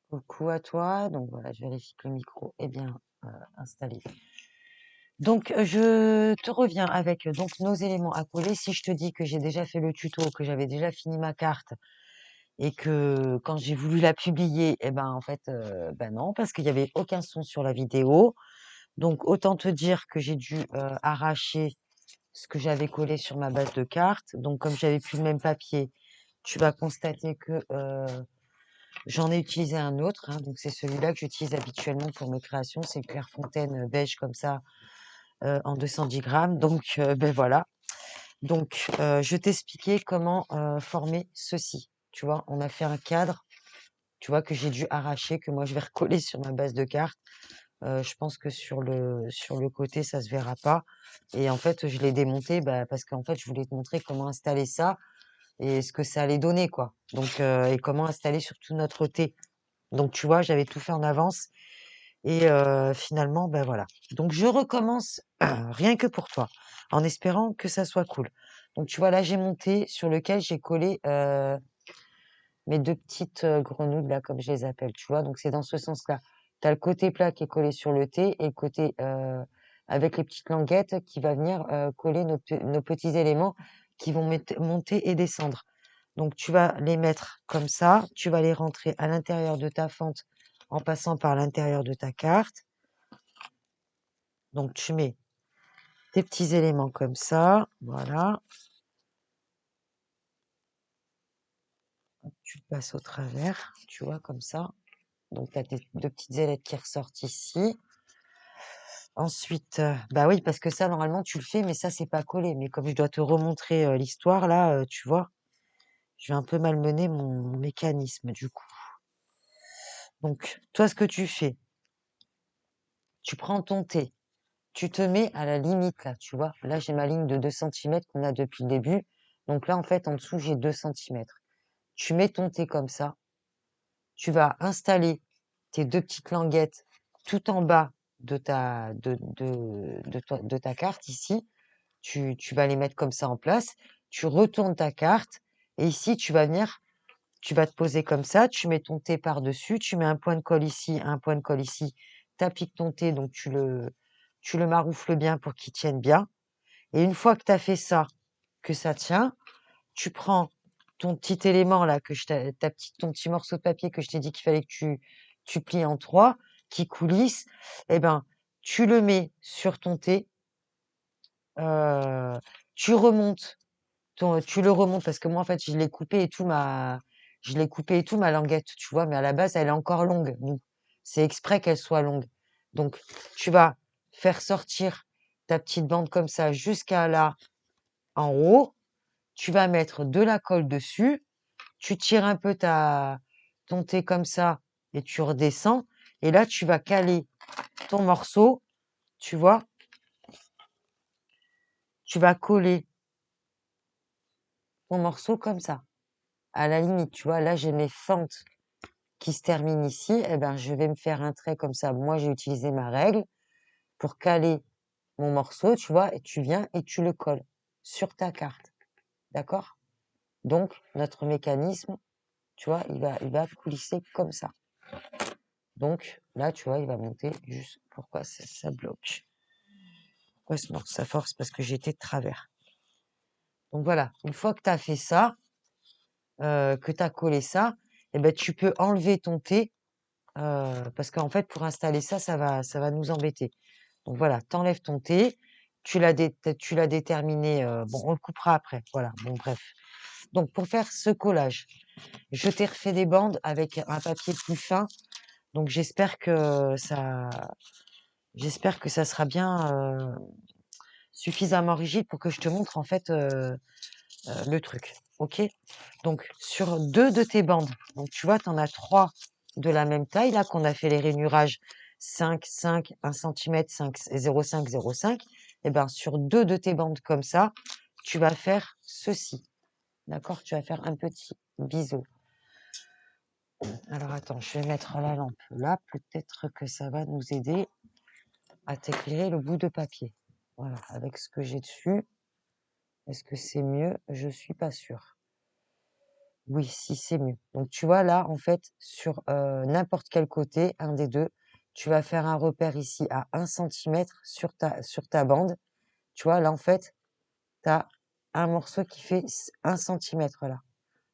Coucou à toi. Donc voilà, je vérifie que le micro est bien installé. Donc je te reviens avec donc nos éléments à coller. Si je te dis que j'ai déjà fait le tuto, que j'avais déjà fini ma carte et que quand j'ai voulu la publier, eh ben en fait, ben non, parce qu'il y avait aucun son sur la vidéo. Donc autant te dire que j'ai dû arracher ce que j'avais collé sur ma base de cartes. Donc comme j'avais plus le même papier, tu vas constater que j'en ai utilisé un autre, hein, donc c'est celui-là que j'utilise habituellement pour mes créations, c'est Clairefontaine beige comme ça, en 210 grammes. Donc, ben voilà. Donc, je t'expliquais comment former ceci. Tu vois, on a fait un cadre, tu vois, que j'ai dû arracher, que moi je vais recoller sur ma base de cartes. Je pense que sur le côté, ça se verra pas. Et en fait, je l'ai démonté bah, parce qu'en fait, je voulais te montrer comment installer ça et ce que ça allait donner, quoi. Donc, et comment installer sur tout notre thé. Donc tu vois, j'avais tout fait en avance et finalement, ben voilà. Donc je recommence rien que pour toi, en espérant que ça soit cool. Donc tu vois, là, j'ai monté sur lequel j'ai collé mes 2 petites grenouilles là, comme je les appelle, tu vois? Donc c'est dans ce sens-là. Tu as le côté plat qui est collé sur le thé et le côté avec les petites languettes qui va venir coller nos petits éléments qui vont monter et descendre. Donc tu vas les mettre comme ça, tu vas les rentrer à l'intérieur de ta fente en passant par l'intérieur de ta carte. Donc tu mets tes petits éléments comme ça, voilà, tu le passes au travers, tu vois, comme ça. Donc tu as tes 2 petites ailettes qui ressortent ici. Ensuite, bah oui, parce que ça, normalement, tu le fais, mais ça, c'est pas collé. Mais comme je dois te remontrer l'histoire, là, tu vois, je vais un peu malmener mon mécanisme, du coup. Donc, toi, ce que tu fais, tu prends ton thé, tu te mets à la limite, là, tu vois. Là, j'ai ma ligne de 2 centimètres qu'on a depuis le début. Donc là, en fait, en dessous, j'ai 2 centimètres. Tu mets ton thé comme ça. Tu vas installer tes 2 petites languettes tout en bas de ta carte ici. Tu vas les mettre comme ça en place. Tu retournes ta carte et ici, tu vas te poser comme ça. Tu mets ton thé par-dessus. Tu mets un point de colle ici, un point de colle ici. Tu appliques ton thé, donc tu le maroufles bien pour qu'il tienne bien. Et une fois que tu as fait ça, que ça tient, tu prends ton petit élément là, ton petit morceau de papier que je t'ai dit qu'il fallait que tu plies en 3, qui coulisse, eh ben, tu le mets sur ton thé, euh, tu remontes, tu le remontes parce que moi en fait je l'ai coupé et tout ma languette, tu vois, mais à la base elle est encore longue, nous. C'est exprès qu'elle soit longue. Donc tu vas faire sortir ta petite bande comme ça jusqu'à là en haut. Tu vas mettre de la colle dessus, tu tires un peu ton thé comme ça et tu redescends. Et là, tu vas caler ton morceau, tu vois, tu vas coller ton morceau comme ça. À la limite, tu vois, là, j'ai mes fentes qui se terminent ici. Eh ben, je vais me faire un trait comme ça. Moi, j'ai utilisé ma règle pour caler mon morceau, tu vois, et tu viens et tu le colles sur ta carte. D'accord? Donc, notre mécanisme, tu vois, il va coulisser comme ça. Donc là, tu vois, il va monter juste. Pourquoi ça bloque? Pourquoi ça force? Parce que j'étais de travers. Donc voilà, une fois que tu as fait ça, que tu as collé ça, eh ben, tu peux enlever ton thé parce qu'en fait, pour installer ça, ça va nous embêter. Donc voilà, tu enlèves ton thé, tu l'as déterminé. Bon, on le coupera après. Voilà, bon, bref. Donc pour faire ce collage, je t'ai refait des bandes avec un papier plus fin. Donc j'espère que ça sera bien suffisamment rigide pour que je te montre en fait le truc. Ok? Donc sur 2 de tes bandes, donc tu vois, tu en as 3 de la même taille là qu'on a fait les rainurages 5, 5, 1 cm, 5, 0,5, 0,5. Et ben sur 2 de tes bandes comme ça, tu vas faire ceci. D'accord? Tu vas faire un petit biseau. Alors attends, je vais mettre la lampe là, peut-être que ça va nous aider à t'éclairer le bout de papier. Voilà, avec ce que j'ai dessus. Est-ce que c'est mieux? Je suis pas sûre. Oui, si, c'est mieux. Donc tu vois là, en fait, sur, n'importe quel côté, un des 2, tu vas faire un repère ici à 1 cm sur ta bande. Tu vois là, en fait, tu as un morceau qui fait 1 cm là.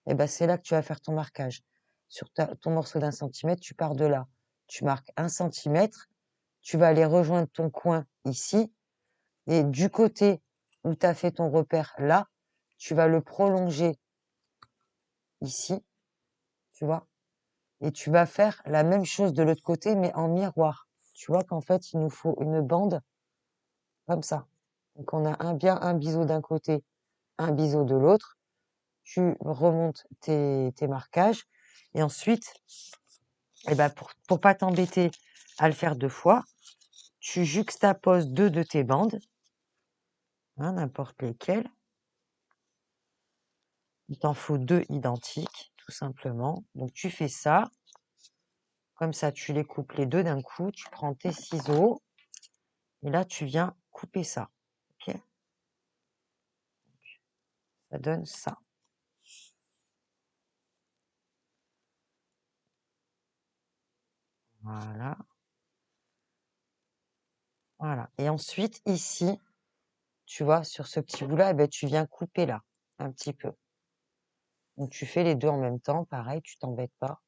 Et ben c'est là que tu vas faire ton marquage. Sur ton morceau d'1 cm, tu pars de là. Tu marques 1 cm, tu vas aller rejoindre ton coin ici et du côté où tu as fait ton repère là, tu vas le prolonger ici, tu vois? Et tu vas faire la même chose de l'autre côté, mais en miroir. Tu vois qu'en fait, il nous faut une bande comme ça. Donc on a bien un biseau d'un côté, un biseau de l'autre. Tu remontes tes marquages et ensuite, eh ben pour pas t'embêter à le faire 2 fois, tu juxtaposes 2 de tes bandes, hein, n'importe lesquelles. Il t'en faut 2 identiques, tout simplement. Donc tu fais ça, comme ça tu les coupes les 2 d'un coup, tu prends tes ciseaux et là tu viens couper ça. OK? Ça donne ça. Voilà, voilà. Et ensuite, ici, tu vois, sur ce petit bout-là, eh ben, tu viens couper là, un petit peu. Donc tu fais les 2 en même temps, pareil, tu t'embêtes pas.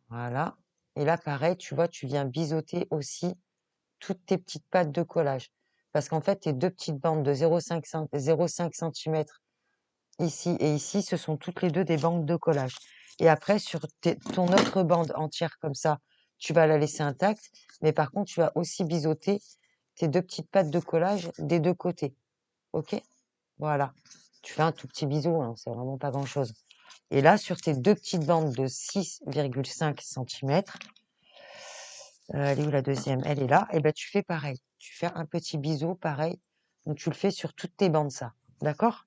Voilà. Et là, pareil, tu vois, tu viens biseauter aussi toutes tes petites pattes de collage. Parce qu'en fait, tes 2 petites bandes de 0,5 cm ici et ici, ce sont toutes les 2 des bandes de collage. Et après, sur ton autre bande entière comme ça, tu vas la laisser intacte. Mais par contre, tu vas aussi biseauter tes 2 petites pattes de collage des 2 côtés. OK? Voilà. Tu fais un tout petit bisou, hein, c'est vraiment pas grand-chose. Et là, sur tes 2 petites bandes de 6,5 cm, elle est où la deuxième? Elle est là. Et ben, tu fais pareil. Tu fais un petit biseau, pareil. Donc, tu le fais sur toutes tes bandes, ça. D'accord?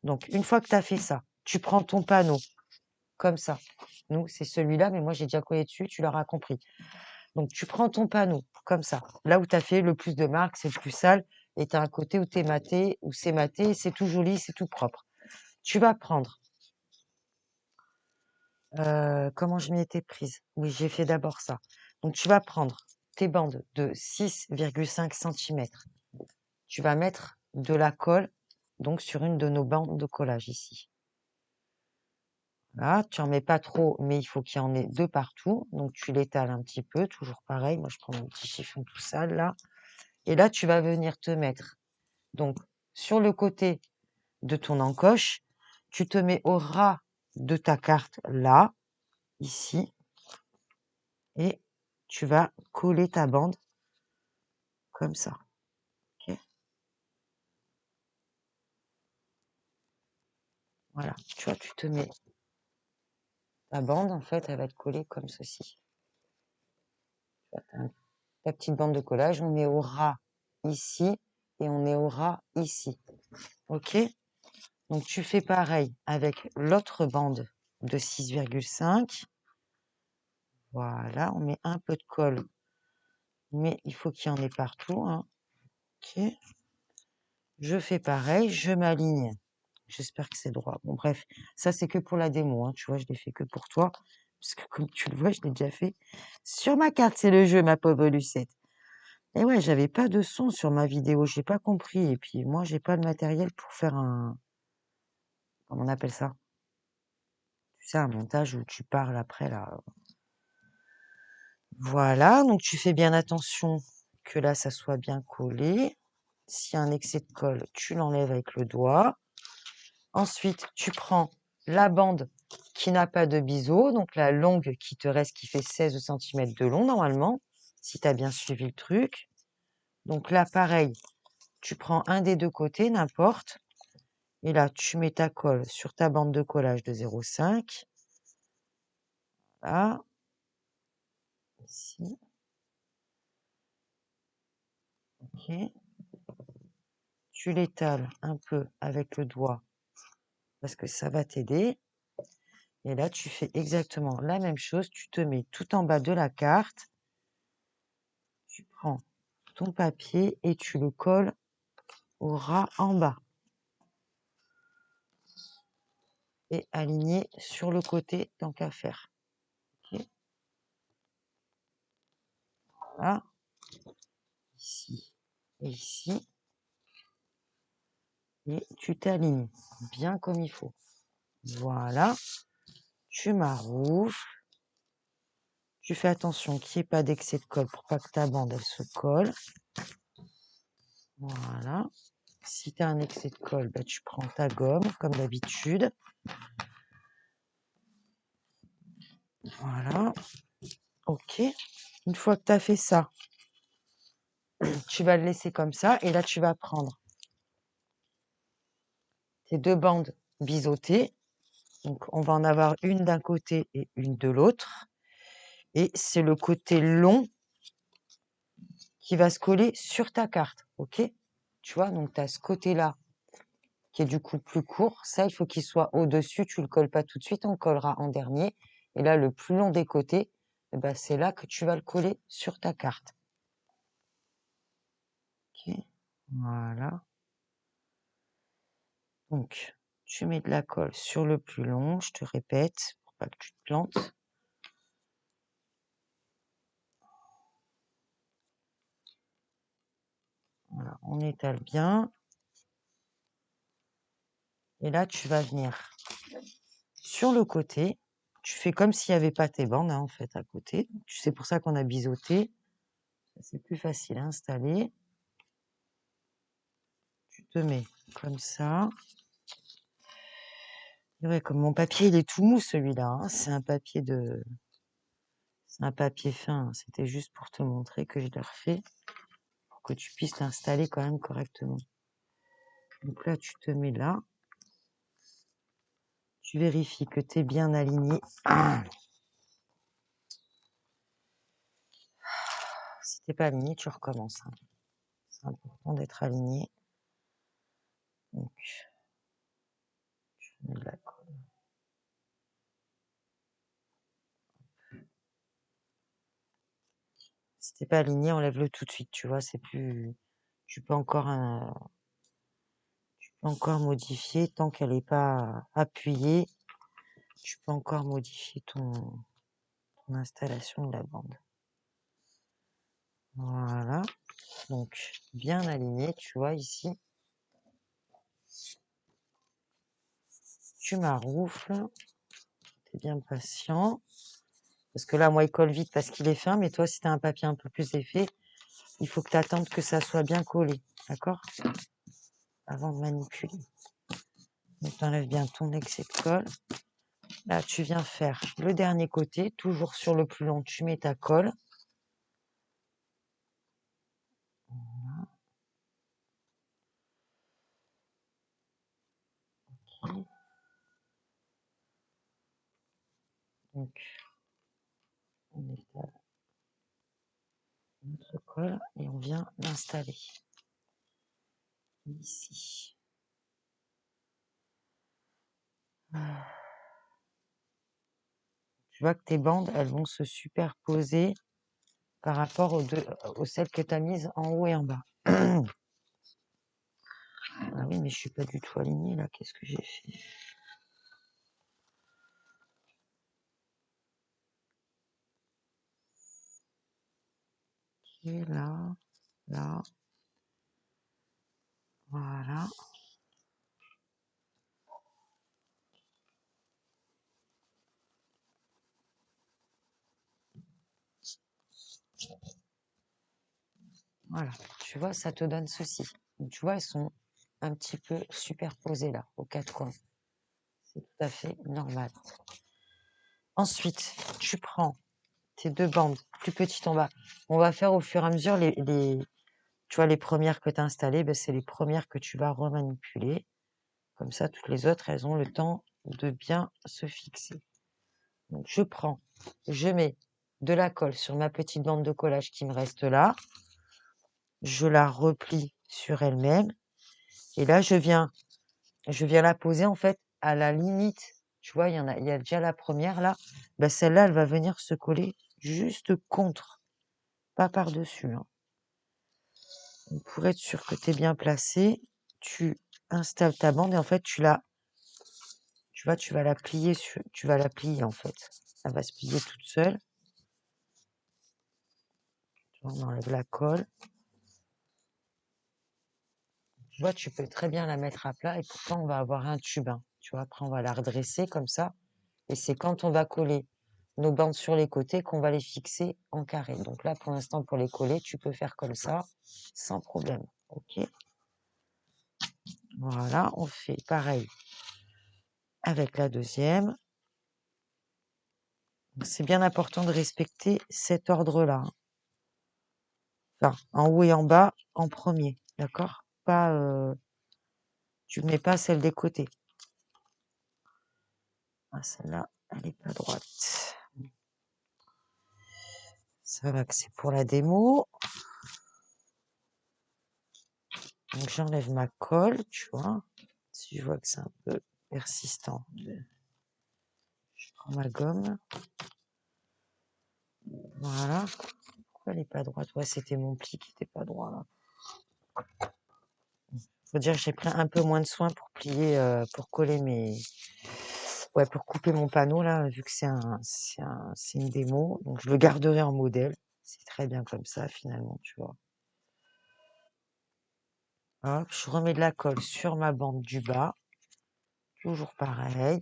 Donc, une fois que tu as fait ça, tu prends ton panneau, comme ça. Nous, c'est celui-là, mais moi, j'ai déjà collé dessus, tu l'auras compris. Donc, tu prends ton panneau, comme ça. Là où tu as fait le plus de marques, c'est le plus sale. Et tu as un côté où t'es maté, où c'est maté, c'est tout joli, c'est tout propre. Tu vas prendre, comment je m'y étais prise? Oui, j'ai fait d'abord ça. Donc, tu vas prendre tes bandes de 6,5 cm. Tu vas mettre de la colle, donc sur une de nos bandes de collage ici. Là, tu en mets pas trop, mais il faut qu'il y en ait 2 partout. Donc, tu l'étales un petit peu, toujours pareil. Moi, je prends mon petit chiffon tout sale, là. Et là, tu vas venir te mettre, donc, sur le côté de ton encoche, tu te mets au ras de ta carte, là, ici, et tu vas coller ta bande comme ça. OK? Voilà. Tu vois, tu te mets ta bande, en fait, elle va être collée comme ceci. Tu vois, ta petite bande de collage, on est au ras ici et on est au ras ici. OK? Donc tu fais pareil avec l'autre bande de 6,5. Voilà, on met un peu de colle, mais il faut qu'il y en ait partout, hein. OK. Je fais pareil, je m'aligne. J'espère que c'est droit. Bon bref, ça c'est que pour la démo, hein, tu vois, je l'ai fait que pour toi. Parce que comme tu le vois, je l'ai déjà fait sur ma carte, c'est le jeu, ma pauvre Lucette. Et ouais, j'avais pas de son sur ma vidéo, j'ai pas compris. Et puis moi, j'ai pas le matériel pour faire un... Comment on appelle ça? Tu sais, un montage où tu parles après, là. Voilà, donc tu fais bien attention que là, ça soit bien collé. S'il y a un excès de colle, tu l'enlèves avec le doigt. Ensuite, tu prends la bande qui n'a pas de biseau, donc la longue qui te reste, qui fait 16 cm de long normalement, si tu as bien suivi le truc. Donc là, pareil, tu prends un des 2 côtés, n'importe. Et là, tu mets ta colle sur ta bande de collage de 0,5. Là, ici. OK. Tu l'étales un peu avec le doigt parce que ça va t'aider. Et là, tu fais exactement la même chose. Tu te mets tout en bas de la carte. Tu prends ton papier et tu le colles au ras en bas. et aligner sur le côté tant qu'à faire. Ok. Voilà, ici et ici. Et tu t'alignes bien comme il faut. Voilà, tu maroufles. Tu fais attention qu'il n'y ait pas d'excès de colle pour pas que ta bande elle se colle. Voilà. Si tu as un excès de colle, bah, tu prends ta gomme comme d'habitude. Voilà. Ok. Une fois que tu as fait ça, tu vas le laisser comme ça. Et là, tu vas prendre tes deux bandes biseautées. Donc, on va en avoir une d'un côté et une de l'autre. Et c'est le côté long qui va se coller sur ta carte. Ok? Tu vois, donc tu as ce côté-là qui est du coup plus court. Ça, il faut qu'il soit au-dessus. Tu le colles pas tout de suite, on le collera en dernier. Et là, le plus long des côtés, eh ben, c'est là que tu vas le coller sur ta carte. Ok, voilà. Donc, tu mets de la colle sur le plus long, je te répète, pour pas que tu te plantes. Voilà, on étale bien. Et là, tu vas venir sur le côté. Tu fais comme s'il n'y avait pas tes bandes, hein, en fait, à côté. C'est pour ça qu'on a biseauté. C'est plus facile à installer. Tu te mets comme ça. Ouais, comme mon papier, il est tout mou celui-là, hein. C'est un papier fin. C'était juste pour te montrer que je l'ai refait pour que tu puisses l'installer quand même correctement. Donc là, tu te mets là. Tu vérifies que tu es bien aligné. Si t'es pas aligné, tu recommences, hein. C'est important d'être aligné. Donc, tu mets de la colle. Si t'es pas aligné, enlève-le tout de suite. Tu vois, c'est plus. Tu peux encore modifier tant qu'elle n'est pas appuyée. Tu peux encore modifier ton installation de la bande. Voilà. Donc, bien aligné, tu vois, ici. Tu maroufles. Tu es bien patient. Parce que là, moi, il colle vite parce qu'il est fin. Mais toi, si tu as un papier un peu plus épais, il faut que tu attendes que ça soit bien collé. D'accord? Avant de manipuler. Donc, tu enlèves bien ton excès de colle. Là, tu viens faire le dernier côté. Toujours sur le plus long, tu mets ta colle. Voilà. Okay. Donc, on étale notre colle et on vient l'installer ici. Tu vois que tes bandes, elles vont se superposer par rapport aux celles que tu as mises en haut et en bas. Ah oui, mais je suis pas du tout alignée là. Qu'est-ce que j'ai fait? Ok, là, là. Voilà. Voilà. Tu vois, ça te donne ceci. Donc, tu vois, elles sont un petit peu superposées là, aux quatre coins. C'est tout à fait normal. Ensuite, tu prends tes deux bandes plus petites en bas. On va faire au fur et à mesure tu vois, les premières que tu as installées, ben, c'est les premières que tu vas remanipuler. Comme ça, toutes les autres, elles ont le temps de bien se fixer. Donc, je mets de la colle sur ma petite bande de collage qui me reste là. Je la replie sur elle-même. Et là, je viens la poser en fait à la limite. Tu vois, il y a déjà la première là. Ben, celle-là, elle va venir se coller juste contre, pas par-dessus, hein. Donc, pour être sûr que tu es bien placé, tu installes ta bande et en fait, tu Tu vois, tu vas la plier tu vas la plier en fait. Elle va se plier toute seule. Tu vois, on enlève la colle. Tu vois, tu peux très bien la mettre à plat et pourtant on va avoir un tube, hein. Tu vois, après on va la redresser comme ça. Et c'est quand on va coller nos bandes sur les côtés qu'on va les fixer en carré. Donc là, pour l'instant, pour les coller, tu peux faire comme ça, sans problème. OK. Voilà, on fait pareil avec la deuxième. C'est bien important de respecter cet ordre-là, hein. Enfin, en haut et en bas, en premier, d'accord? Pas, tu ne mets pas celle des côtés. Ah, celle-là, elle n'est pas droite. Ça va que c'est pour la démo. Donc j'enlève ma colle, tu vois. Si je vois que c'est un peu persistant, je prends ma gomme. Voilà. Pourquoi elle n'est pas droite? Ouais, c'était mon pli qui n'était pas droit là. Faut dire que j'ai pris un peu moins de soin pour plier, pour coller ouais, pour couper mon panneau là, vu que c'est une démo. Donc je le garderai en modèle. C'est très bien comme ça finalement, tu vois. Hop, je remets de la colle sur ma bande du bas. Toujours pareil.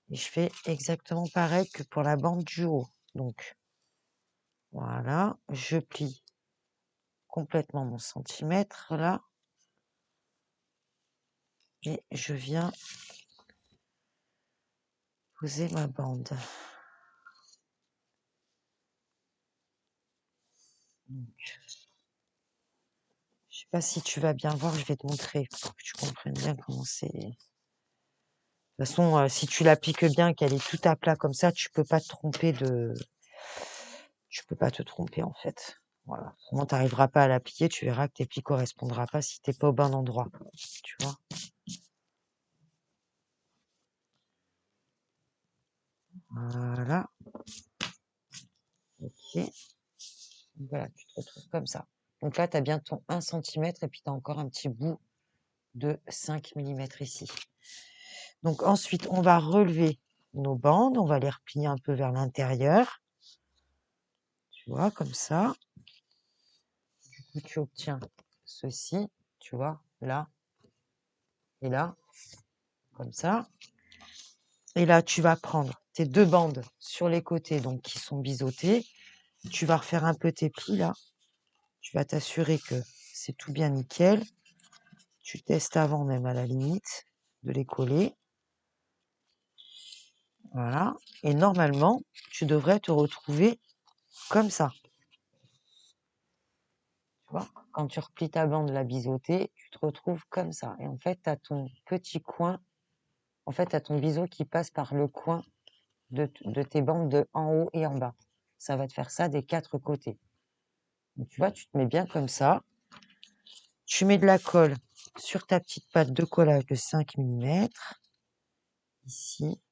Et je fais exactement pareil que pour la bande du haut. Donc voilà, je plie complètement mon centimètre là. Et je viens poser ma bande. Donc, je sais pas si tu vas bien voir, je vais te montrer pour que tu comprennes bien comment c'est. De toute façon, si tu l'appliques bien, qu'elle est tout à plat comme ça, tu peux pas te tromper tu peux pas te tromper en fait. Voilà. Comment tu n'arriveras pas à l'appliquer, tu verras que tes plis correspondra pas si t'es pas au bon endroit. Tu vois. Voilà. Ok. Voilà, tu te retrouves comme ça. Donc là, tu as bien ton 1 centimètre et puis tu as encore un petit bout de 5 millimètres ici. Donc ensuite, on va relever nos bandes, on va les replier un peu vers l'intérieur. Tu vois, comme ça. Du coup, tu obtiens ceci, tu vois, là et là, comme ça. Et là, tu vas prendre tes deux bandes sur les côtés, donc qui sont biseautées. Tu vas refaire un peu tes plis là. Tu vas t'assurer que c'est tout bien nickel. Tu testes avant même à la limite de les coller. Voilà. Et normalement, tu devrais te retrouver comme ça. Tu vois, quand tu replies ta bande la biseautée, tu te retrouves comme ça. Et en fait, tu as ton petit coin. En fait, tu as ton biseau qui passe par le coin de tes bandes de en haut et en bas. Ça va te faire ça des 4 côtés. Donc, tu vois, tu te mets bien comme ça. Tu mets de la colle sur ta petite pâte de collage de 5 millimètres. Ici.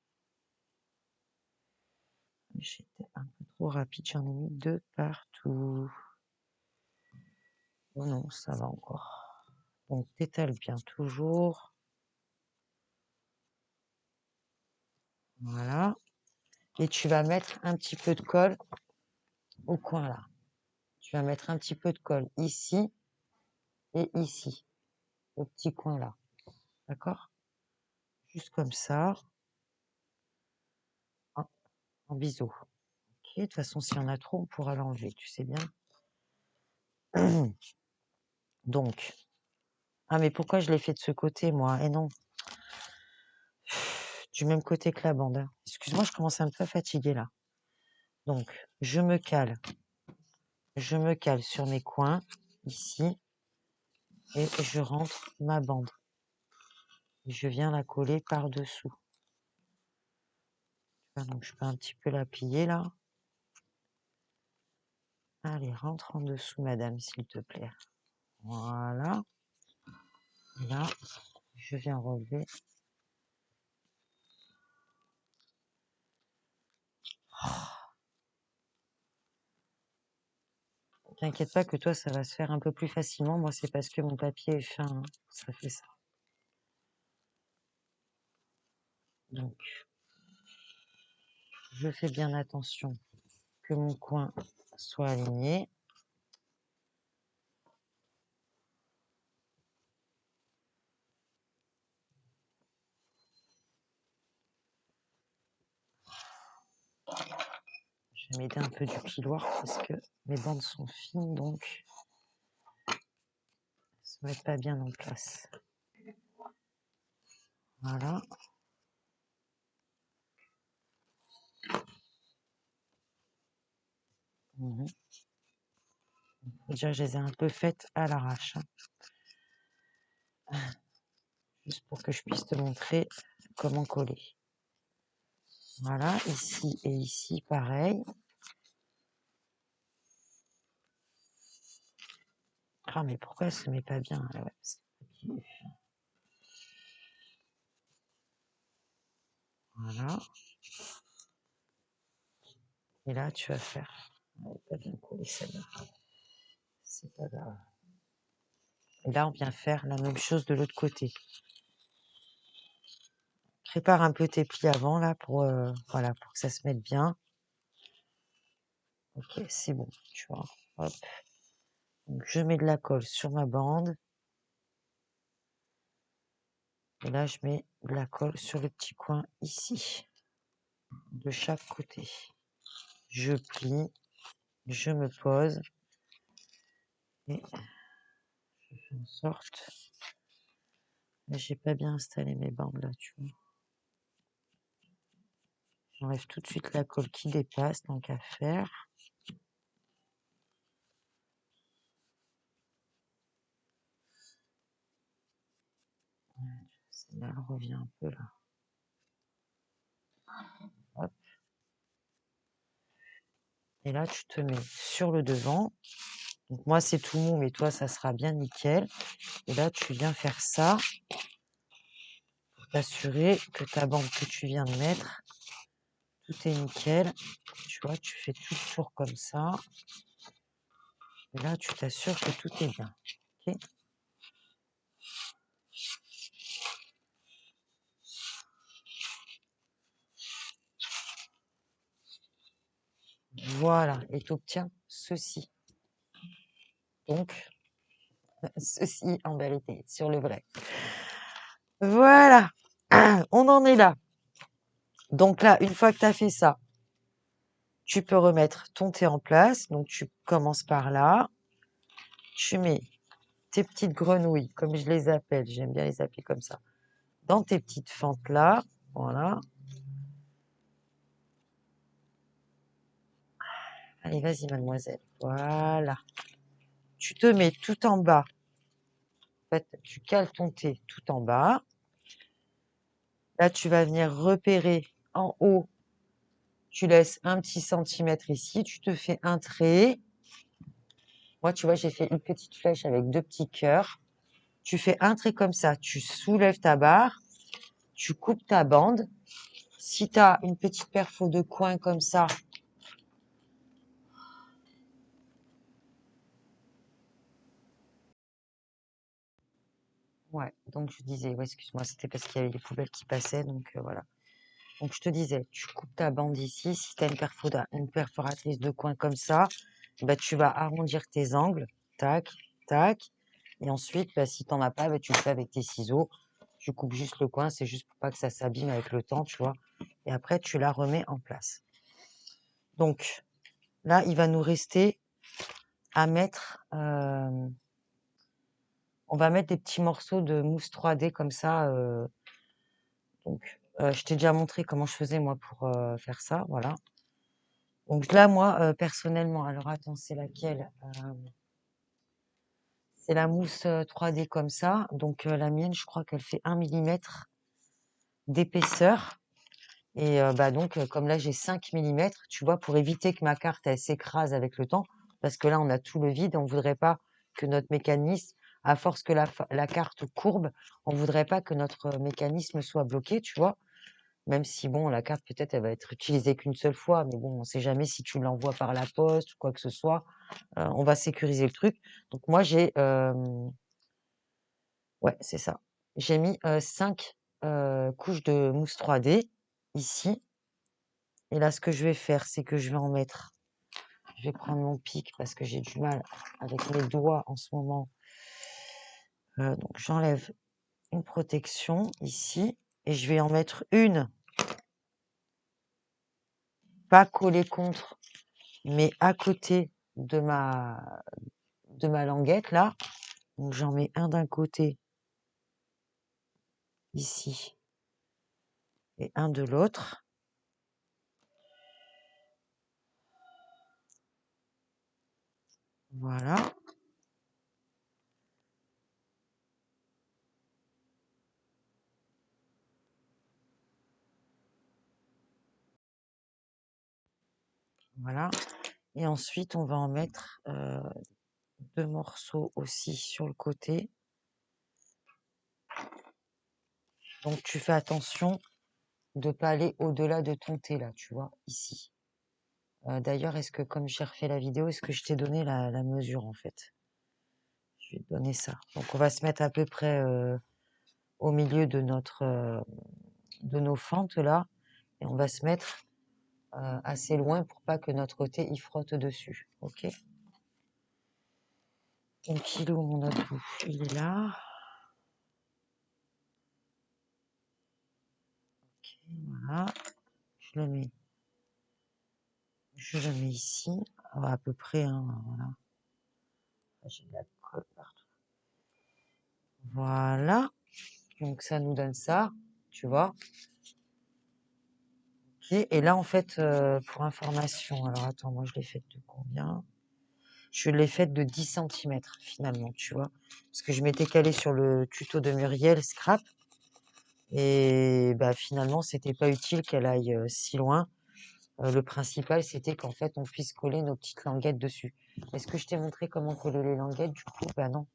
J'étais un peu trop rapide, j'en ai mis 2 partout. Oh non, ça va encore. Donc, t'étales bien toujours. Voilà. Et tu vas mettre un petit peu de colle au coin là. Tu vas mettre un petit peu de colle ici et ici, au petit coin là. D'accord? Juste comme ça, en biseau. Ok, de toute façon, s'il y en a trop, on pourra l'enlever, tu sais bien. Donc, ah mais pourquoi je l'ai fait de ce côté, moi? Eh non, du même côté que la bande, hein. Excuse-moi, je commence à me fatiguer là. Donc, je me cale sur mes coins, ici, et je rentre ma bande. Je viens la coller par-dessous. Donc, je peux un petit peu la plier là. Allez, rentre en dessous, madame, s'il te plaît. Voilà. Et là, je viens relever. T'inquiète pas que toi, ça va se faire un peu plus facilement. Moi, c'est parce que mon papier est fin, hein. Ça fait ça. Donc, je fais bien attention que mon coin soit aligné. Je vais m'aider un peu du piloir parce que mes bandes sont fines, donc ça ne va pas bien en place. Voilà. Déjà, je les ai un peu faites à l'arrache, hein. Juste pour que je puisse te montrer comment coller. Voilà, ici et ici, pareil. Ah, mais pourquoi elle se met pas bien? Ah ouais, voilà. Et là, tu vas faire. Elle n'est pas bien collée celle-là. C'est pas grave. Et là, on vient faire la même chose de l'autre côté. Prépare un peu tes plis avant là pour, voilà, pour que ça se mette bien. Ok, c'est bon, tu vois. Hop. Donc, je mets de la colle sur ma bande. Et là, je mets de la colle sur le petit coin ici, de chaque côté. Je plie, je me pose et je fais en sorte. Mais j'ai pas bien installé mes bandes là, tu vois. J'enlève tout de suite la colle qui dépasse, tant qu'à faire. Celle-là, elle revient un peu là. Hop. Et là, tu te mets sur le devant. Donc moi, c'est tout mou, mais toi, ça sera bien nickel. Et là, tu viens faire ça pour t'assurer que ta bande que tu viens de mettre, tout est nickel. Tu vois, tu fais tout le tour comme ça. Et là, tu t'assures que tout est bien. Ok. Voilà. Et tu obtiens ceci. Donc, ceci en vérité, sur le vrai. Voilà. On en est là. Donc là, une fois que tu as fait ça, tu peux remettre ton thé en place. Donc, tu commences par là. Tu mets tes petites grenouilles, comme je les appelle. J'aime bien les appeler comme ça. Dans tes petites fentes là. Voilà. Allez, vas-y, mademoiselle. Voilà. Tu te mets tout en bas. En fait, tu cales ton thé tout en bas. Là, tu vas venir repérer en haut. Tu laisses un petit centimètre ici. Tu te fais un trait. Moi, tu vois, j'ai fait une petite flèche avec 2 petits cœurs. Tu fais un trait comme ça. Tu soulèves ta barre. Tu coupes ta bande. Si tu as une petite perfo de coin comme ça, ouais, donc je disais, ouais, excuse-moi, c'était parce qu'il y avait les poubelles qui passaient, donc voilà. Donc je te disais, tu coupes ta bande ici. Si tu as une perforatrice de coin comme ça, bah, tu vas arrondir tes angles. Tac, tac. Et ensuite, bah, si tu n'en as pas, bah, tu le fais avec tes ciseaux. Tu coupes juste le coin, c'est juste pour pas que ça s'abîme avec le temps, tu vois. Et après, tu la remets en place. Donc là, il va nous rester à mettre... on va mettre des petits morceaux de mousse 3D comme ça. Donc, je t'ai déjà montré comment je faisais moi pour faire ça, voilà. Donc là, moi, personnellement, alors attends, c'est laquelle? C'est la mousse 3D comme ça. Donc la mienne, je crois qu'elle fait 1 millimètre d'épaisseur. Et bah donc, comme là, j'ai 5 millimètres, tu vois, pour éviter que ma carte, elle s'écrase avec le temps, parce que là, on a tout le vide, on voudrait pas que notre mécanisme, à force que la carte courbe, on voudrait pas que notre mécanisme soit bloqué, tu vois. Même si, bon, la carte, peut-être, elle va être utilisée qu'une seule fois, mais bon, on sait jamais si tu l'envoies par la poste ou quoi que ce soit. On va sécuriser le truc. Donc moi, j'ai, ouais, c'est ça. J'ai mis 5 couche de mousse 3D ici. Et là, ce que je vais faire, c'est que je vais en mettre. Je vais prendre mon pic parce que j'ai du mal avec mes doigts en ce moment. Donc j'enlève une protection ici et je vais en mettre une, pas collée contre, mais à côté de ma languette là. Donc j'en mets un d'un côté ici et un de l'autre. Voilà. Voilà. Et ensuite, on va en mettre 2 morceaux aussi sur le côté. Donc tu fais attention de pas aller au-delà de ton thé là, tu vois, ici. D'ailleurs, est-ce que comme j'ai refait la vidéo, est-ce que je t'ai donné la mesure en fait? Je vais te donner ça. Donc on va se mettre à peu près au milieu de de nos fentes là, et on va se mettre assez loin pour pas que notre thé y frotte dessus. Ok? Donc il est où mon autre bout? Il est là. Ok, voilà. Je le mets ici, à peu près, hein, voilà. J'ai de la colle partout. Voilà. Donc ça nous donne ça, tu vois. Ok. Et là, en fait, pour information, alors attends, moi je l'ai faite de combien? Je l'ai faite de 10 centimètres finalement, tu vois. Parce que je m'étais calée sur le tuto de Muriel Scrap. Et bah, finalement, c'était pas utile qu'elle aille si loin. Le principal, c'était qu'en fait, on puisse coller nos petites languettes dessus. Est-ce que je t'ai montré comment coller les languettes du coup? Bah non.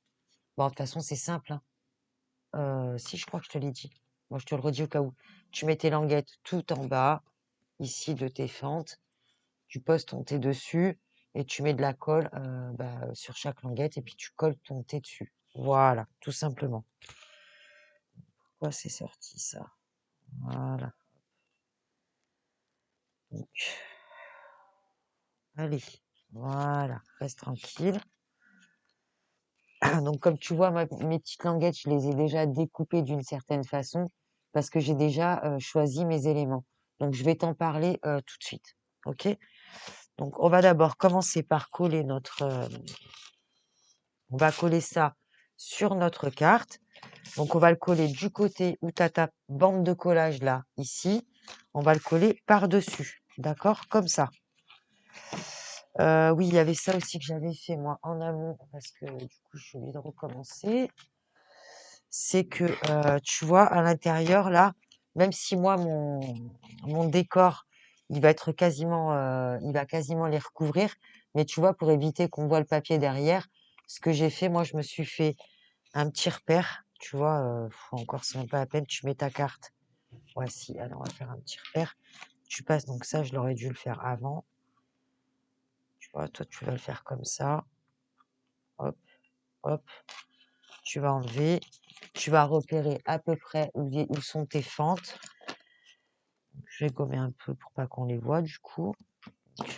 Bon, de toute façon, c'est simple, hein. Si, je crois que je te l'ai dit. Moi, je te le redis au cas où. Tu mets tes languettes tout en bas, ici, de tes fentes. Tu poses ton thé dessus et tu mets de la colle sur chaque languette et puis tu colles ton thé dessus. Voilà, tout simplement. Pourquoi c'est sorti ça? Voilà. Donc, allez, voilà, reste tranquille. Donc, comme tu vois, mes petites languettes, je les ai déjà découpées d'une certaine façon parce que j'ai déjà choisi mes éléments. Donc, je vais t'en parler tout de suite. OK? Donc, on va d'abord commencer par coller on va coller ça sur notre carte. Donc, on va le coller du côté où tu as ta bande de collage là, ici. On va le coller par-dessus. D'accord? Comme ça. Oui, il y avait ça aussi que j'avais fait moi en amont parce que du coup, je suis obligée de recommencer. C'est que, tu vois, à l'intérieur là, même si moi mon décor, il va quasiment les recouvrir, mais tu vois, pour éviter qu'on voit le papier derrière, ce que j'ai fait, moi, je me suis fait un petit repère, tu vois, encore c'est même pas la peine, tu mets ta carte. Ouais, si, alors on va faire un petit repère. Tu passes donc ça, je l'aurais dû le faire avant. Tu vois, toi, tu vas le faire comme ça. Hop, hop. Tu vas enlever. Tu vas repérer à peu près où sont tes fentes. Je vais gommer un peu pour pas qu'on les voit du coup.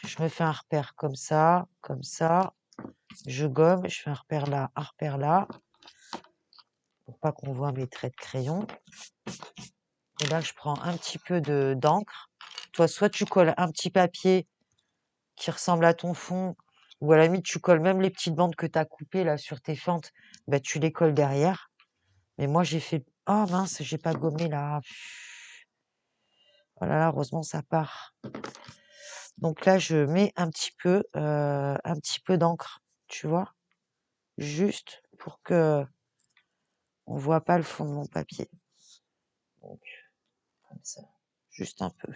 Je me fais un repère comme ça, comme ça. Je gomme, je fais un repère là, pour pas qu'on voit mes traits de crayon. Et là, je prends un petit peu d'encre. Toi, soit tu colles un petit papier qui ressemble à ton fond, ou à la limite, tu colles même les petites bandes que tu as coupées là sur tes fentes, bah, tu les colles derrière. Mais moi, j'ai fait... Oh mince, j'ai pas gommé là. Oh là là, heureusement, ça part. Donc là, je mets un petit peu d'encre, tu vois, juste pour que on voit pas le fond de mon papier. Donc, comme ça, juste un peu.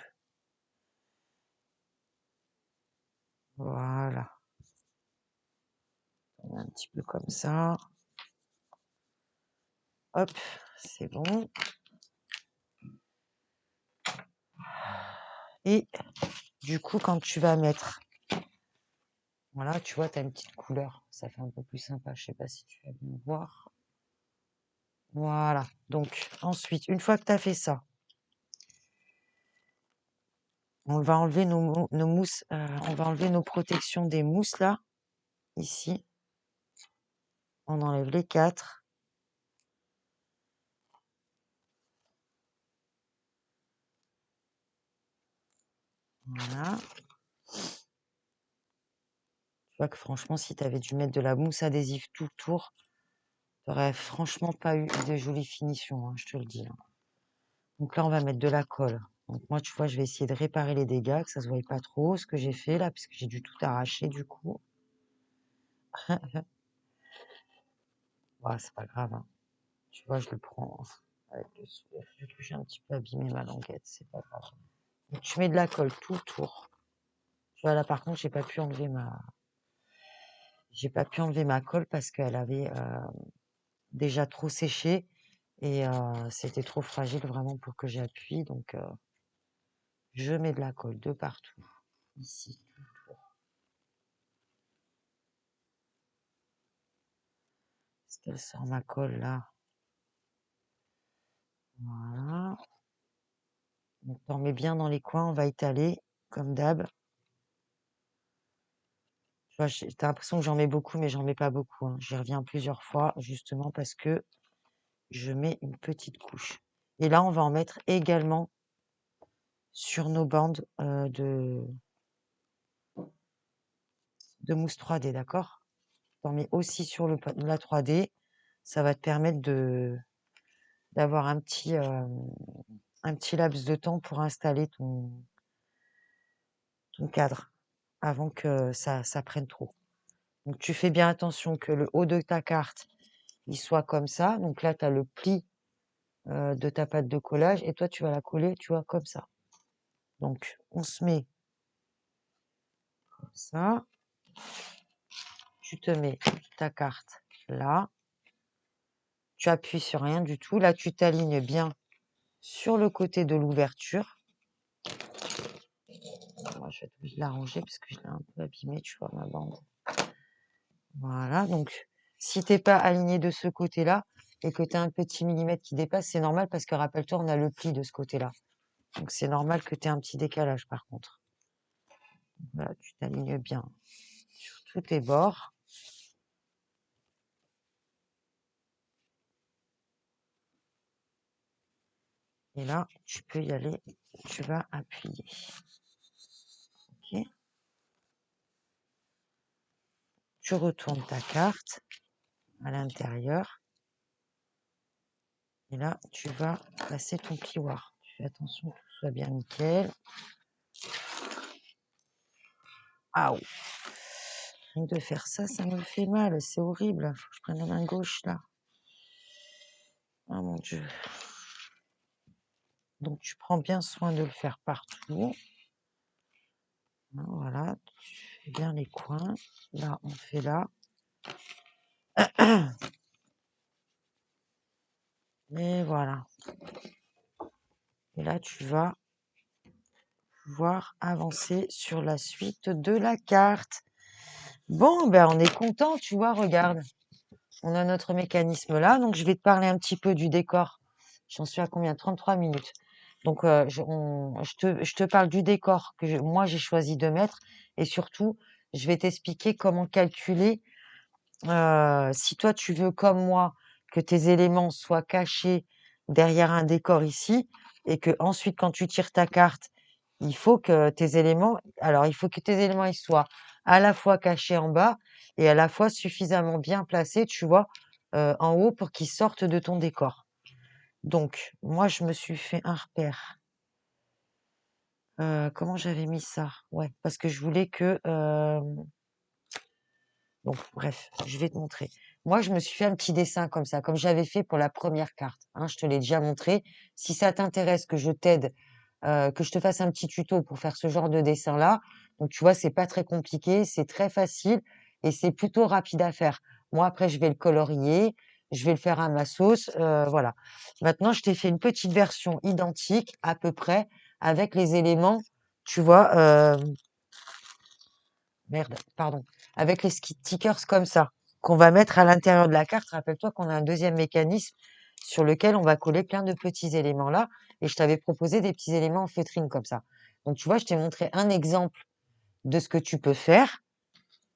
Voilà. Un petit peu comme ça. Hop, c'est bon. Et du coup, quand tu vas mettre, voilà, tu vois, tu as une petite couleur. Ça fait un peu plus sympa. Je sais pas si tu vas bien voir. Voilà. Donc, ensuite, une fois que tu as fait ça, on va enlever nos mousses, on va enlever nos protections des mousses là, ici. On enlève les 4. Voilà. Tu vois que franchement, si tu avais dû mettre de la mousse adhésive tout autour, tu n'aurais franchement pas eu de jolie finition, hein, je te le dis, hein. Donc là, on va mettre de la colle. Donc moi, tu vois, je vais essayer de réparer les dégâts, que ça se voie pas trop, ce que j'ai fait là, puisque j'ai dû tout arracher du coup. Ouais, c'est pas grave, hein. Tu vois, je le prends avec le sourire. Vu que j'ai un petit peu abîmé ma languette, c'est pas grave. Donc tu mets de la colle tout autour. Tu vois, là par contre, j'ai pas pu enlever ma colle parce qu'elle avait déjà trop séché et c'était trop fragile vraiment pour que j'appuie. Donc je mets de la colle de partout, ici, tout autour. Est-ce qu'elle sort ma colle là? Voilà. Donc t'en mets bien dans les coins, on va étaler comme d'hab. Tu vois, t'as l'impression que j'en mets beaucoup, mais j'en mets pas beaucoup, hein. J'y reviens plusieurs fois, justement parce que je mets une petite couche. Et là, on va en mettre également sur nos bandes de mousse 3D, d'accord? T'en mets aussi sur la 3D. Ça va te permettre d'avoir un petit laps de temps pour installer ton cadre avant que ça prenne trop. Donc, tu fais bien attention que le haut de ta carte, il soit comme ça. Donc là, tu as le pli de ta pâte de collage et toi, tu vas la coller, tu vois, comme ça. Donc, on se met comme ça. Tu te mets ta carte là. Tu appuies sur rien du tout. Là, tu t'alignes bien sur le côté de l'ouverture. Moi, je vais te l'arranger parce que je l'ai un peu abîmé, tu vois, ma bande. Voilà, donc si t'es pas aligné de ce côté-là et que tu as un petit millimètre qui dépasse, c'est normal parce que rappelle-toi, on a le pli de ce côté-là. Donc c'est normal que tu aies un petit décalage par contre. Voilà, tu t'alignes bien sur tous tes bords. Et là, tu peux y aller, tu vas appuyer. Ok. Tu retournes ta carte à l'intérieur. Et là, tu vas passer ton plioir. Tu fais attention que tout soit bien nickel. Ah, rien que de faire ça, ça me fait mal. C'est horrible. Faut que je prenne la main gauche là. Oh mon Dieu. Donc tu prends bien soin de le faire partout. Voilà, tu fais bien les coins. Là, on fait là. Et voilà. Et là, tu vas pouvoir avancer sur la suite de la carte. Bon, ben on est content, tu vois, regarde. On a notre mécanisme là. Donc je vais te parler un petit peu du décor. J'en suis à combien? 33 minutes. Donc je te parle du décor que moi j'ai choisi de mettre. Et surtout, je vais t'expliquer comment calculer. Si toi tu veux comme moi que tes éléments soient cachés derrière un décor ici et que ensuite quand tu tires ta carte, il faut que tes éléments ils soient à la fois cachés en bas et à la fois suffisamment bien placés, tu vois, en haut pour qu'ils sortent de ton décor. Donc moi je me suis fait un repère. Comment j'avais mis ça? Ouais, parce que je voulais que, donc bref, je vais te montrer. Moi, je me suis fait un petit dessin comme ça, comme j'avais fait pour la première carte, hein, je te l'ai déjà montré. Si ça t'intéresse que je t'aide, que je te fasse un petit tuto pour faire ce genre de dessin-là, donc tu vois, c'est pas très compliqué, c'est très facile et c'est plutôt rapide à faire. Moi, après, je vais le colorier, je vais le faire à ma sauce, voilà. Maintenant, je t'ai fait une petite version identique, à peu près, avec les éléments, tu vois, merde, pardon, avec les stickers comme ça, qu'on va mettre à l'intérieur de la carte. Rappelle-toi qu'on a un deuxième mécanisme sur lequel on va coller plein de petits éléments là. Et je t'avais proposé des petits éléments en feutrine comme ça. Donc, tu vois, je t'ai montré un exemple de ce que tu peux faire.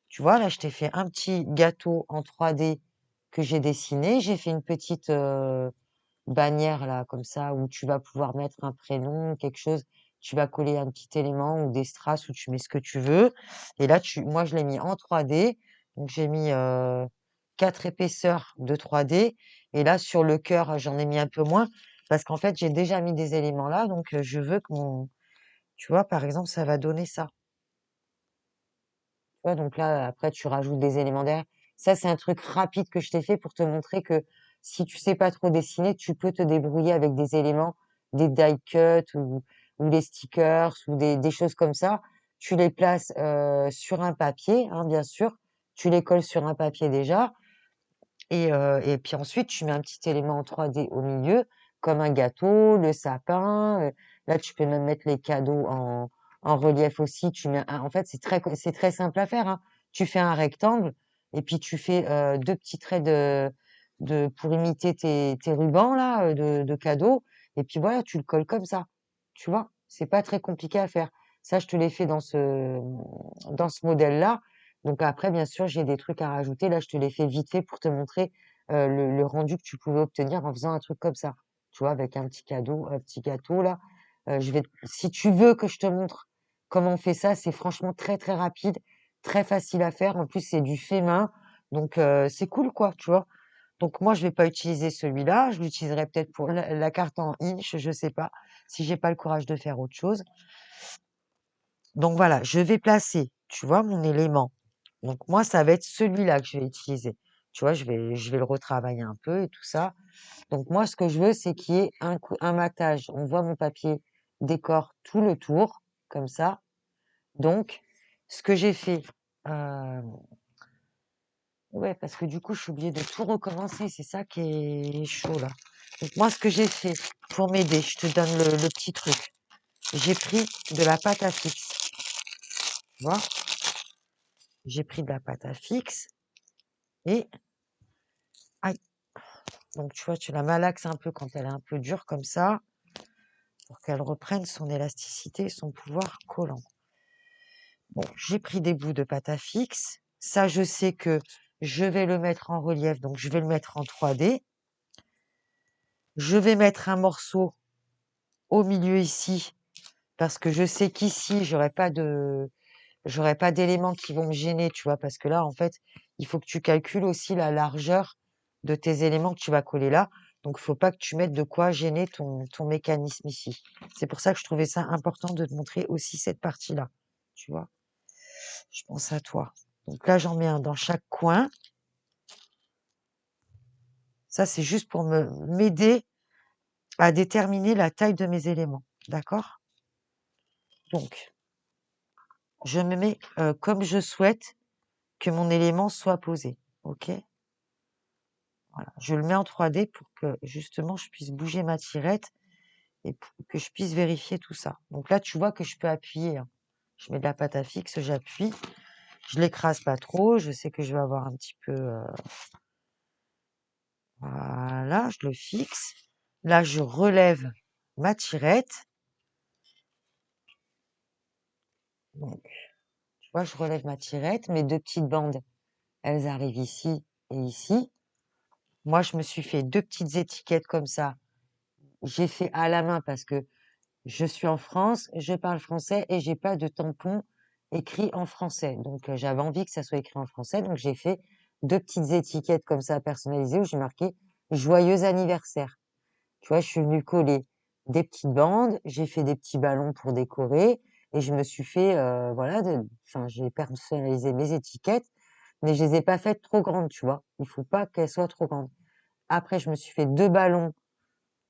Tu vois, là, je t'ai fait un petit gâteau en 3D que j'ai dessiné. J'ai fait une petite bannière là, comme ça, où tu vas pouvoir mettre un prénom, quelque chose. Tu vas coller un petit élément ou des strass où tu mets ce que tu veux. Et là, moi, je l'ai mis en 3D. Donc, j'ai mis 4 épaisseurs de 3D. Et là, sur le cœur, j'en ai mis un peu moins parce qu'en fait, j'ai déjà mis des éléments là. Donc, je veux que tu vois, par exemple, ça va donner ça. Tu vois, donc là, après, tu rajoutes des éléments derrière. Ça, c'est un truc rapide que je t'ai fait pour te montrer que si tu sais pas trop dessiner, tu peux te débrouiller avec des éléments, des die cuts ou des stickers ou des choses comme ça. Tu les places sur un papier, hein, bien sûr. Tu les colles sur un papier déjà. Et puis ensuite, tu mets un petit élément en 3D au milieu, comme un gâteau, le sapin. Là, tu peux même mettre les cadeaux en relief aussi. En fait, c'est très simple à faire, hein. Tu fais un rectangle et puis tu fais 2 petits traits pour imiter tes rubans là, de cadeaux. Et puis voilà, tu le colles comme ça. Tu vois? C'est pas très compliqué à faire. Ça, je te l'ai fait dans ce modèle-là. Donc après, bien sûr, j'ai des trucs à rajouter. Là, je te l'ai fait vite fait pour te montrer le rendu que tu pouvais obtenir en faisant un truc comme ça. Tu vois, avec un petit cadeau, un petit gâteau là. Si tu veux que je te montre comment on fait ça, c'est franchement très très rapide, très facile à faire. En plus, c'est du fait main, donc c'est cool quoi, tu vois. Donc moi, je vais pas utiliser celui-là. Je l'utiliserai peut-être pour la carte en inch, je sais pas, si j'ai pas le courage de faire autre chose. Donc voilà, je vais placer, tu vois, mon élément. Donc moi, ça va être celui-là que je vais utiliser. Tu vois, je vais le retravailler un peu et tout ça. Donc moi, ce que je veux, c'est qu'il y ait un matage. On voit mon papier décor tout le tour, comme ça. Donc, ce que j'ai fait, euh, ouais, parce que du coup, je suis obligée de tout recommencer. C'est ça qui est chaud là. Donc moi, ce que j'ai fait pour m'aider, je te donne le petit truc. J'ai pris de la pâte à fixe. Tu vois, j'ai pris de la pâte à fixe et aïe. Donc tu vois, tu la malaxes un peu quand elle est un peu dure comme ça, pour qu'elle reprenne son élasticité et son pouvoir collant. Bon, j'ai pris des bouts de pâte à fixe. Ça, je sais que je vais le mettre en relief, donc je vais le mettre en 3D. Je vais mettre un morceau au milieu ici, parce que je sais qu'ici, j'aurai pas d'éléments qui vont me gêner, tu vois, parce que là, en fait, il faut que tu calcules aussi la largeur de tes éléments que tu vas coller là. Donc, il faut pas que tu mettes de quoi gêner ton mécanisme ici. C'est pour ça que je trouvais ça important de te montrer aussi cette partie-là. Tu vois, je pense à toi. Donc là, j'en mets un dans chaque coin. Ça, c'est juste pour m'aider à déterminer la taille de mes éléments. D'accord? Donc, je me mets comme je souhaite que mon élément soit posé. OK? Voilà. Je le mets en 3D pour que justement je puisse bouger ma tirette et pour que je puisse vérifier tout ça. Donc là, tu vois que je peux appuyer, hein. Je mets de la pâte à fixe, j'appuie. Je l'écrase pas trop. Je sais que je vais avoir un petit peu. Voilà, je le fixe. Là, je relève ma tirette. Donc, tu vois, je relève ma tirette. Mes 2 petites bandes, elles arrivent ici et ici. Moi, je me suis fait 2 petites étiquettes comme ça. J'ai fait à la main parce que je suis en France, je parle français et j'ai pas de tampon écrit en français. Donc, j'avais envie que ça soit écrit en français. Donc, j'ai fait 2 petites étiquettes comme ça personnalisées où j'ai marqué joyeux anniversaire. Tu vois, je suis venue coller des petites bandes, j'ai fait des petits ballons pour décorer et je me suis fait, voilà, enfin, j'ai personnalisé mes étiquettes, mais je les ai pas faites trop grandes, tu vois. Il faut pas qu'elles soient trop grandes. Après, je me suis fait 2 ballons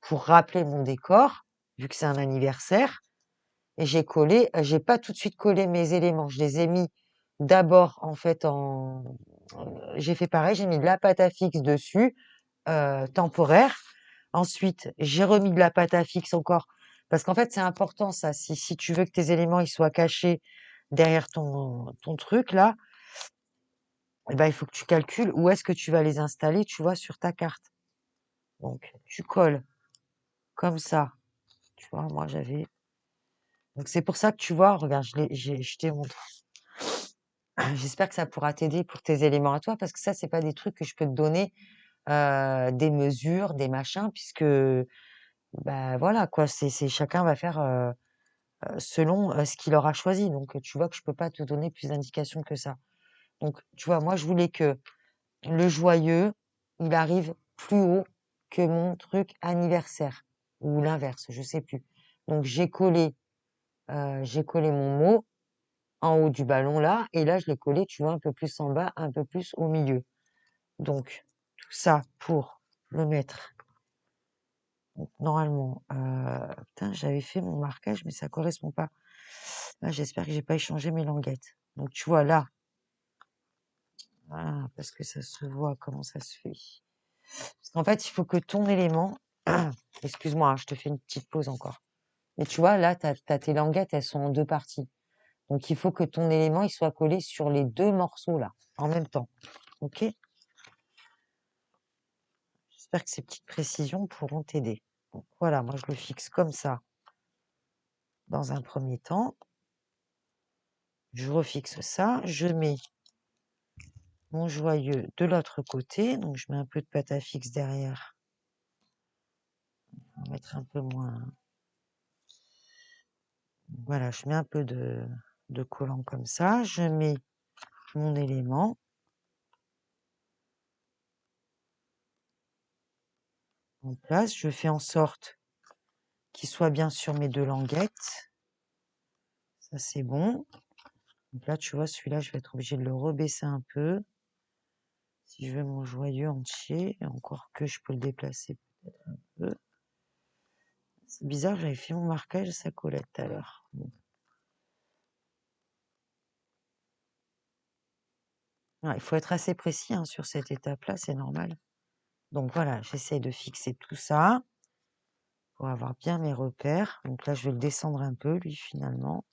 pour rappeler mon décor, vu que c'est un anniversaire. Et j'ai pas tout de suite collé mes éléments. Je les ai mis d'abord, en fait, j'ai fait pareil, j'ai mis de la pâte à fixe dessus, temporaire. Ensuite, j'ai remis de la pâte à fixe encore, parce qu'en fait, c'est important ça. Si tu veux que tes éléments ils soient cachés derrière ton truc là, eh ben, il faut que tu calcules où est-ce que tu vas les installer, tu vois, sur ta carte. Donc, tu colles comme ça. Tu vois, moi, j'avais... Donc, c'est pour ça que tu vois, regarde, je t'ai montré. J'espère que ça pourra t'aider pour tes éléments à toi, parce que ça, c'est pas des trucs que je peux te donner, des mesures, des machins, puisque, bah, voilà, quoi, chacun va faire selon ce qu'il aura choisi. Donc, tu vois que je peux pas te donner plus d'indications que ça. Donc, tu vois, moi, je voulais que le joyeux, il arrive plus haut que mon truc anniversaire, ou l'inverse, je sais plus. Donc, j'ai collé mon mot en haut du ballon là, et là, je l'ai collé, tu vois, un peu plus en bas, un peu plus au milieu. Donc, tout ça pour le mettre. Donc, normalement, putain, j'avais fait mon marquage, mais ça correspond pas. Là, j'espère que j'ai pas échangé mes languettes. Donc, tu vois, là, voilà, parce que ça se voit comment ça se fait. Parce qu'en fait, il faut que ton élément, excuse-moi, hein, je te fais une petite pause encore. Mais tu vois, là, t'as tes languettes, elles sont en deux parties. Donc, il faut que ton élément, il soit collé sur les deux morceaux, là, en même temps. OK? J'espère que ces petites précisions pourront t'aider. Donc, voilà, moi, je le fixe comme ça dans un premier temps. Je refixe ça. Je mets mon joyeux de l'autre côté. Donc, je mets un peu de pâte à fixe derrière. On va mettre un peu moins. Voilà, je mets un peu de collant comme ça. Je mets mon élément en place. Je fais en sorte qu'il soit bien sur mes deux languettes. Ça, c'est bon. Donc là, tu vois, celui-là, je vais être obligé de le rebaisser un peu. Si je veux mon joyeux entier, et encore que je peux le déplacer peut-être un peu. C'est bizarre, j'avais fait mon marquage, ça collait tout à l'heure. Bon. Ouais, il faut être assez précis hein, sur cette étape-là, c'est normal. Donc voilà, j'essaie de fixer tout ça pour avoir bien mes repères. Donc là, je vais le descendre un peu, lui, finalement.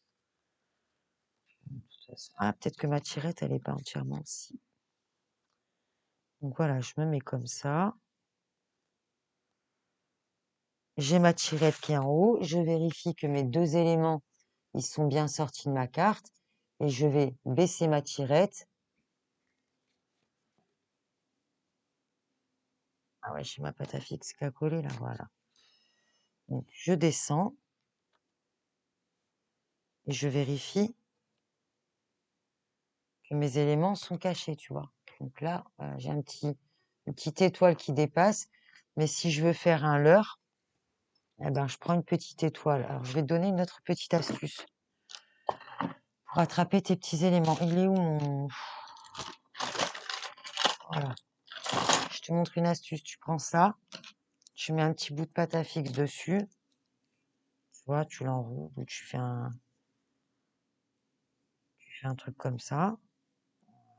Ah, peut-être que ma tirette, elle n'est pas entièrement ici. Donc voilà, je me mets comme ça. J'ai ma tirette qui est en haut. Je vérifie que mes deux éléments, ils sont bien sortis de ma carte. Et je vais baisser ma tirette. Ah ouais, j'ai ma pâte à fixe qui a collé là, voilà. Donc je descends. Et je vérifie que mes éléments sont cachés, tu vois. Donc là, j'ai une petite étoile qui dépasse. Mais si je veux faire un leurre, eh ben, je prends une petite étoile. Alors, je vais te donner une autre petite astuce pour attraper tes petits éléments. Il est où mon... Voilà. Je te montre une astuce. Tu prends ça, tu mets un petit bout de pâte à fixe dessus. Tu vois, tu l'enroules ou tu fais un truc comme ça.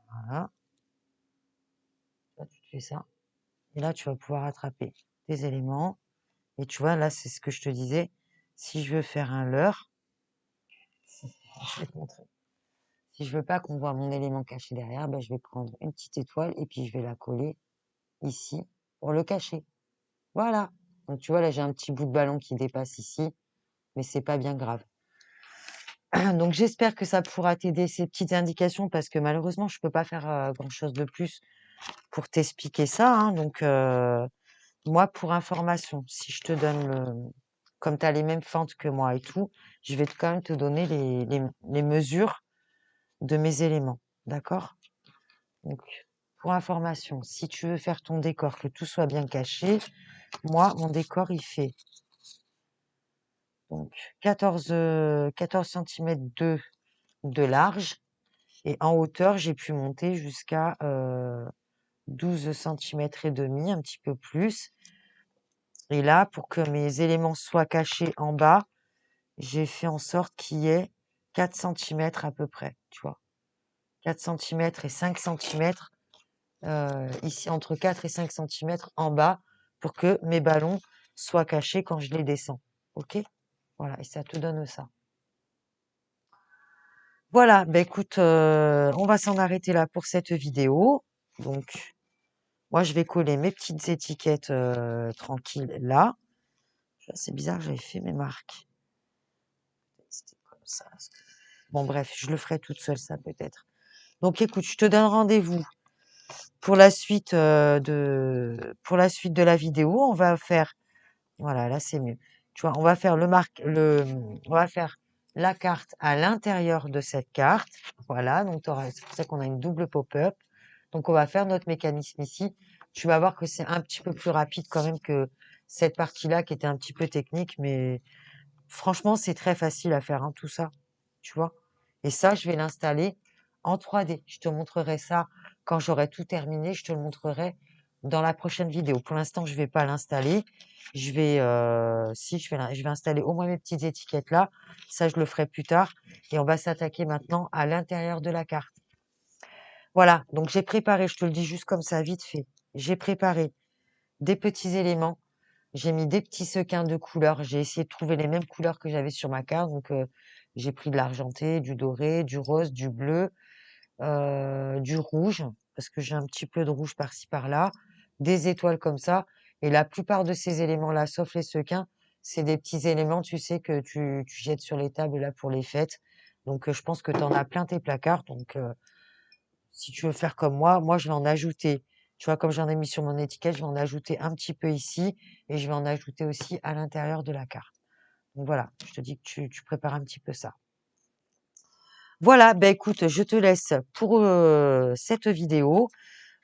Voilà. Là, tu te fais ça. Et là, tu vas pouvoir attraper tes éléments. Et tu vois, là, c'est ce que je te disais. Si je veux faire un leurre, je vais te montrer. Si je veux pas qu'on voit mon élément caché derrière, ben, je vais prendre une petite étoile et puis je vais la coller ici pour le cacher. Voilà. Donc tu vois, là, j'ai un petit bout de ballon qui dépasse ici, mais c'est pas bien grave. Donc j'espère que ça pourra t'aider ces petites indications parce que malheureusement, je peux pas faire grand-chose de plus pour t'expliquer ça. Hein. Donc moi, pour information, si je te donne comme tu as les mêmes fentes que moi et tout, je vais quand même te donner les mesures de mes éléments. D'accord? Donc, pour information, si tu veux faire ton décor, que tout soit bien caché, moi, mon décor, il fait donc 14 cm de large et en hauteur, j'ai pu monter jusqu'à 12 cm et demi, un petit peu plus. Et là, pour que mes éléments soient cachés en bas, j'ai fait en sorte qu'il y ait 4 cm à peu près, tu vois. 4 cm et 5 cm, ici entre 4 et 5 cm en bas, pour que mes ballons soient cachés quand je les descends. OK? Voilà, et ça te donne ça. Voilà, bah écoute, on va s'en arrêter là pour cette vidéo. Donc, Moi, je vais coller mes petites étiquettes tranquilles là. C'est bizarre, j'avais fait mes marques. C'était comme ça. Bon, bref, je le ferai toute seule, ça peut-être. Donc, écoute, je te donne rendez-vous pour la suite pour la suite de la vidéo. On va faire, voilà, là c'est mieux. Tu vois, on va faire la carte à l'intérieur de cette carte. Voilà, donc c'est pour ça qu'on a une double pop-up. Donc, on va faire notre mécanisme ici. Tu vas voir que c'est un petit peu plus rapide quand même que cette partie-là qui était un petit peu technique, mais franchement, c'est très facile à faire, hein, tout ça, tu vois. Et ça, je vais l'installer en 3D. Je te montrerai ça quand j'aurai tout terminé. Je te le montrerai dans la prochaine vidéo. Pour l'instant, je vais pas l'installer. Si, je vais installer au moins mes petites étiquettes là. Ça, je le ferai plus tard. Et on va s'attaquer maintenant à l'intérieur de la carte. Voilà. Donc, j'ai préparé, je te le dis juste comme ça, vite fait. J'ai préparé des petits éléments. J'ai mis des petits sequins de couleurs. J'ai essayé de trouver les mêmes couleurs que j'avais sur ma carte. Donc, j'ai pris de l'argenté, du doré, du rose, du bleu, du rouge, parce que j'ai un petit peu de rouge par-ci par-là, des étoiles comme ça. Et la plupart de ces éléments-là, sauf les sequins, c'est des petits éléments, tu sais, que tu jettes sur les tables là pour les fêtes. Donc, je pense que tu en as plein tes placards. Donc, si tu veux faire comme moi, je vais en ajouter. Tu vois, comme j'en ai mis sur mon étiquette, je vais en ajouter un petit peu ici et je vais en ajouter aussi à l'intérieur de la carte. Donc voilà, je te dis que tu prépares un petit peu ça. Voilà, ben écoute, je te laisse pour cette vidéo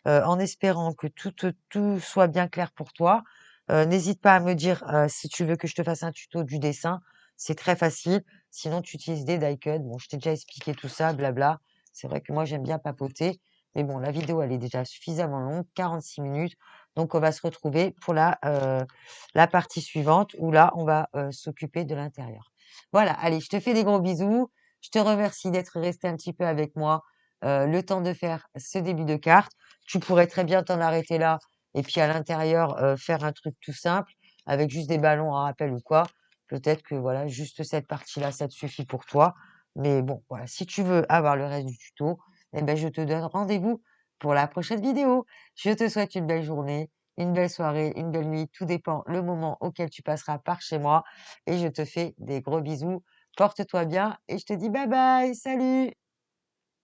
en espérant que tout soit bien clair pour toi. N'hésite pas à me dire si tu veux que je te fasse un tuto du dessin. C'est très facile. Sinon, tu utilises des die cuts. Bon, je t'ai déjà expliqué tout ça, blabla. C'est vrai que moi, j'aime bien papoter. Mais bon, la vidéo, elle est déjà suffisamment longue, 46 minutes. Donc, on va se retrouver pour la partie suivante où là, on va s'occuper de l'intérieur. Voilà, allez, je te fais des gros bisous. Je te remercie d'être resté un petit peu avec moi le temps de faire ce début de carte. Tu pourrais très bien t'en arrêter là et puis à l'intérieur, faire un truc tout simple avec juste des ballons à rappel ou quoi. Peut-être que voilà, juste cette partie-là, ça te suffit pour toi. Mais bon, voilà, si tu veux avoir le reste du tuto, eh ben, je te donne rendez-vous pour la prochaine vidéo. Je te souhaite une belle journée, une belle soirée, une belle nuit. Tout dépend le moment auquel tu passeras par chez moi. Et je te fais des gros bisous. Porte-toi bien et je te dis bye bye. Salut!